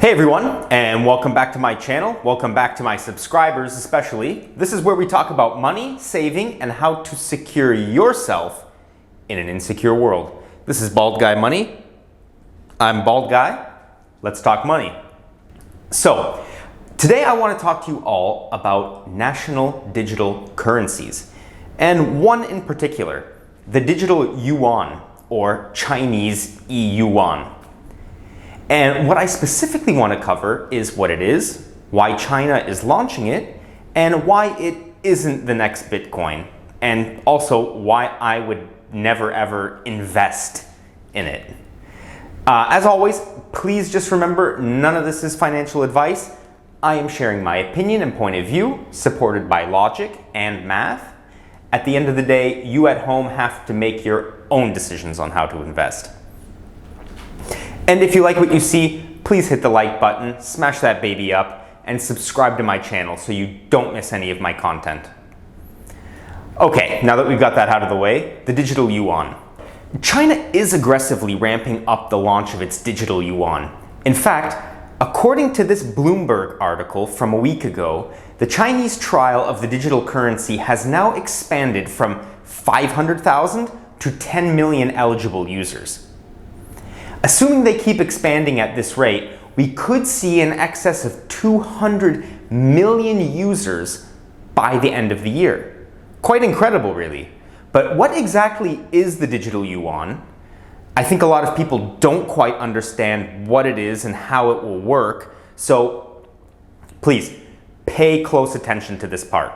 Hey everyone, and welcome back to my channel. Welcome back to my subscribers especially. This is where we talk about money, saving, and how to secure yourself in an insecure world. This is Bald Guy Money. I'm Bald Guy. Let's talk money. So, today I want to talk to you all about national digital currencies, and one in particular, the digital yuan, or Chinese e-yuan. And what I specifically want to cover is what it is, why China is launching it, and why it isn't the next Bitcoin, and also why I would never ever invest in it. As always, please just remember, none of this is financial advice. I am sharing my opinion and point of view, supported by logic and math. At the end of the day, you at home have to make your own decisions on how to invest. And if you like what you see, please hit the like button, smash that baby up, and subscribe to my channel so you don't miss any of my content. Okay, now that we've got that out of the way, the digital yuan. China is aggressively ramping up the launch of its digital yuan. In fact, according to this Bloomberg article from a week ago, the Chinese trial of the digital currency has now expanded from 500,000 to 10 million eligible users. Assuming they keep expanding at this rate, we could see in excess of 200 million users by the end of the year. Quite incredible, really. But what exactly is the digital yuan? I think a lot of people don't quite understand what it is and how it will work, so please pay close attention to this part.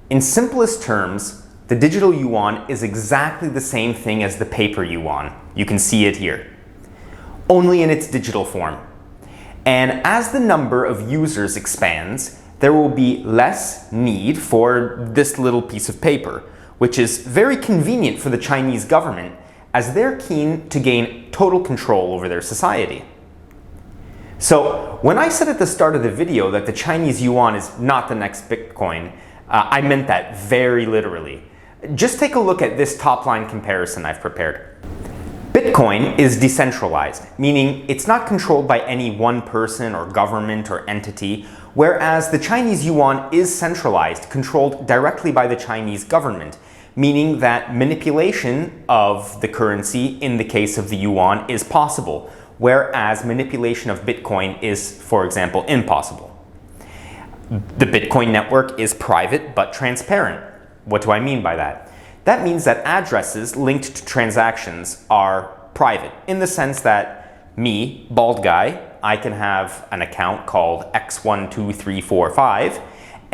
In simplest terms, the digital yuan is exactly the same thing as the paper yuan. You can see it here, only in its digital form. And as the number of users expands, there will be less need for this little piece of paper, which is very convenient for the Chinese government as they're keen to gain total control over their society. So when I said at the start of the video that the Chinese yuan is not the next Bitcoin, I meant that very literally. Just take a look at this top line comparison I've prepared. Bitcoin is decentralized, meaning it's not controlled by any one person or government or entity, whereas the Chinese yuan is centralized, controlled directly by the Chinese government, meaning that manipulation of the currency in the case of the yuan is possible, whereas manipulation of Bitcoin is, for example, impossible. The Bitcoin network is private but transparent. What do I mean by that? That means that addresses linked to transactions are private, in the sense that me, Bald Guy, I can have an account called X12345,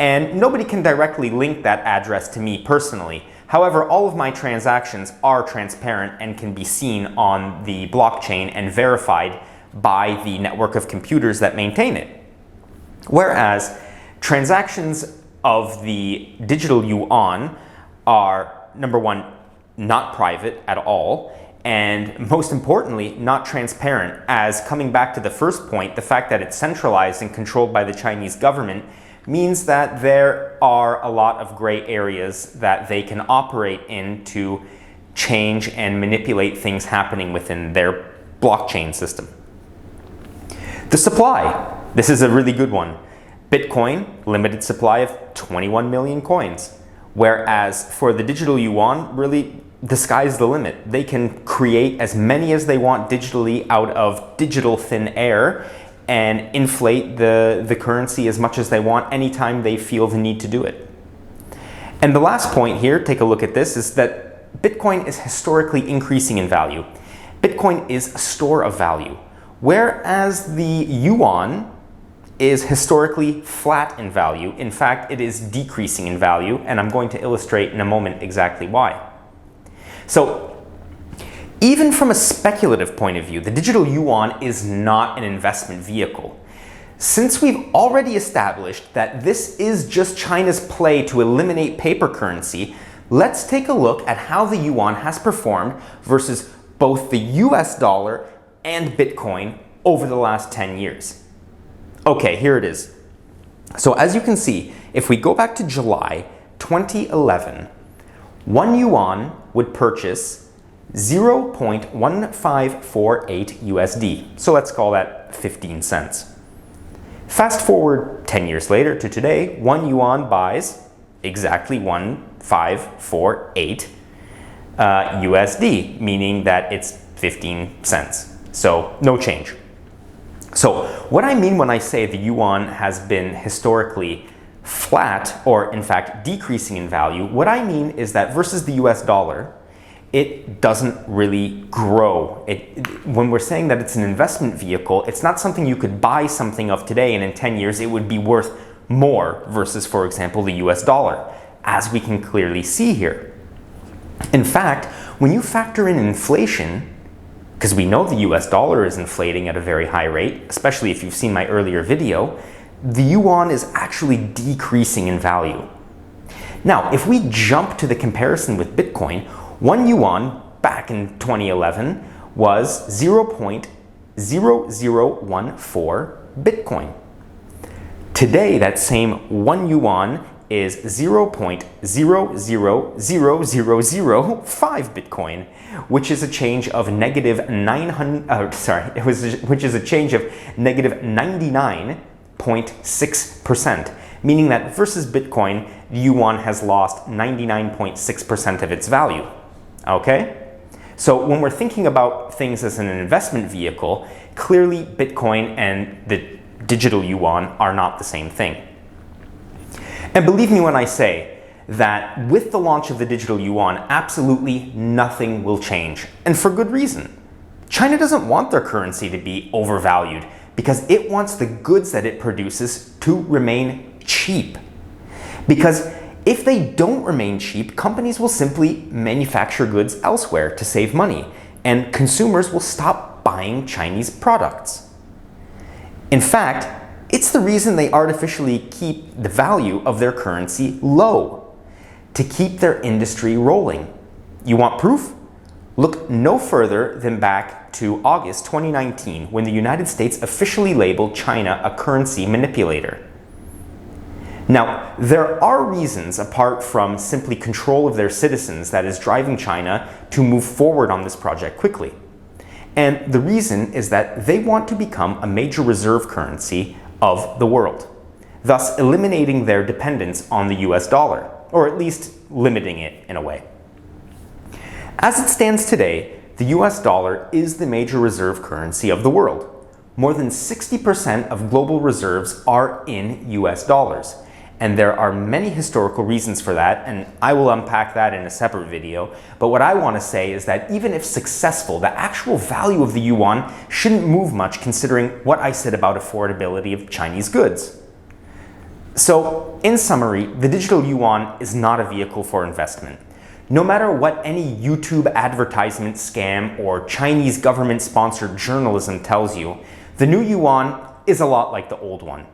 and nobody can directly link that address to me personally. However, all of my transactions are transparent and can be seen on the blockchain and verified by the network of computers that maintain it. Whereas transactions of the digital yuan are, number one, not private at all, and most importantly, not transparent, as coming back to the first point, the fact that it's centralized and controlled by the Chinese government means that there are a lot of gray areas that they can operate in to change and manipulate things happening within their blockchain system. The supply. This is a really good one. Bitcoin, limited supply of 21 million coins. Whereas for the digital yuan, really, the sky's the limit. They can create as many as they want digitally out of digital thin air and inflate the currency as much as they want anytime they feel the need to do it. And the last point here, take a look at this, is that Bitcoin is historically increasing in value. Bitcoin is a store of value, whereas the yuan is historically flat in value. In fact, it is decreasing in value, and I'm going to illustrate in a moment exactly why. So, even from a speculative point of view, the digital yuan is not an investment vehicle. Since we've already established that this is just China's play to eliminate paper currency, let's take a look at how the yuan has performed versus both the US dollar and Bitcoin over the last 10 years. Okay, here it is. So as you can see, if we go back to July 2011, 1 yuan would purchase 0.1548 USD. So let's call that at 15 cents. Fast forward 10 years later to today, 1 yuan buys exactly 1,548 USD, meaning that it's 15 cents. So no change. So what I mean when I say the yuan has been historically flat, or in fact decreasing in value, what I mean is that versus the US dollar, it doesn't really grow. When we're saying that it's an investment vehicle, it's not something you could buy something of today and in 10 years it would be worth more versus, for example, the US dollar, as we can clearly see here. In fact, when you factor in inflation, because we know the US dollar is inflating at a very high rate, especially if you've seen my earlier video, the yuan is actually decreasing in value. Now, if we jump to the comparison with Bitcoin, 1 yuan back in 2011 was 0.0014 Bitcoin. Today, that same 1 yuan is 0.000005 Bitcoin, which is a change of negative 99.6%, meaning that versus Bitcoin, the yuan has lost 99.6% of its value. Okay? So when we're thinking about things as an investment vehicle, clearly Bitcoin and the digital yuan are not the same thing. And believe me when I say that with the launch of the digital yuan, absolutely nothing will change. And for good reason. China doesn't want their currency to be overvalued because it wants the goods that it produces to remain cheap. Because if they don't remain cheap, companies will simply manufacture goods elsewhere to save money, and consumers will stop buying Chinese products. In fact, it's the reason they artificially keep the value of their currency low, to keep their industry rolling. You want proof? Look no further than back to August 2019, when the United States officially labeled China a currency manipulator. Now, there are reasons apart from simply control of their citizens that is driving China to move forward on this project quickly. And the reason is that they want to become a major reserve currency of the world, thus eliminating their dependence on the US dollar, or at least limiting it in a way. As it stands today, the US dollar is the major reserve currency of the world. More than 60% of global reserves are in US dollars. And there are many historical reasons for that, and I will unpack that in a separate video. But what I want to say is that even if successful, the actual value of the yuan shouldn't move much considering what I said about affordability of Chinese goods. So, in summary, the digital yuan is not a vehicle for investment. No matter what any YouTube advertisement scam or Chinese government-sponsored journalism tells you, the new yuan is a lot like the old one.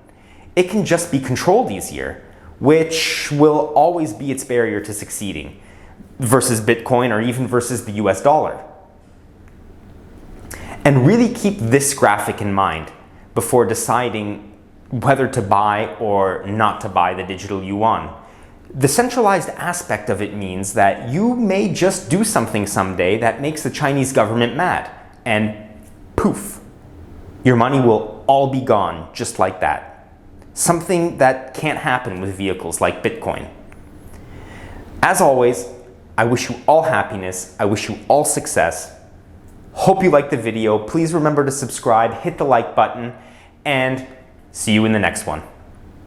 It can just be controlled easier, which will always be its barrier to succeeding, versus Bitcoin or even versus the US dollar. And really keep this graphic in mind before deciding whether to buy or not to buy the digital yuan. The centralized aspect of it means that you may just do something someday that makes the Chinese government mad, and poof, your money will all be gone just like that. Something that can't happen with vehicles like Bitcoin. As always, I wish you all happiness. I wish you all success. Hope you liked the video. Please remember to subscribe, hit the like button, and see you in the next one.